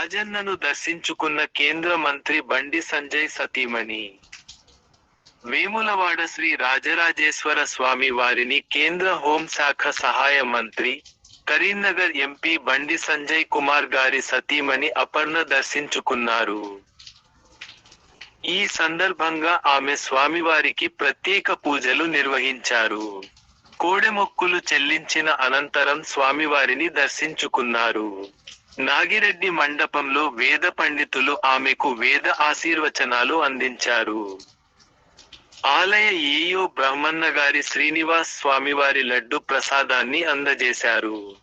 రాజన్నను దర్శించుకున్న కేంద్ర మంత్రి బండి సంజయ్ సతీమణి వేములవాడ శ్రీ రాజరాజేశ్వర స్వామి వారిని కేంద్ర హోంశాఖ సహాయ మంత్రి, కరీంనగర్ ఎంపీ బండి సంజయ్ కుమార్ గారి సతీమణి అపర్ణ దర్శించుకున్నారు. ఈ సందర్భంగా ఆమె స్వామివారికి ప్రత్యేక పూజలు నిర్వహించారు. కోడెమొక్కులు చెల్లించిన అనంతరం స్వామివారిని దర్శించుకున్నారు. నాగిరెడ్డి మండపంలో వేద పండితులు ఆమెకు వేద ఆశీర్వచనాలు అందించారు. ఆలయ ఏఈఓ బ్రహ్మన్నగారి శ్రీనివాస్ స్వామివారి లడ్డు ప్రసాదాన్ని అందజేశారు.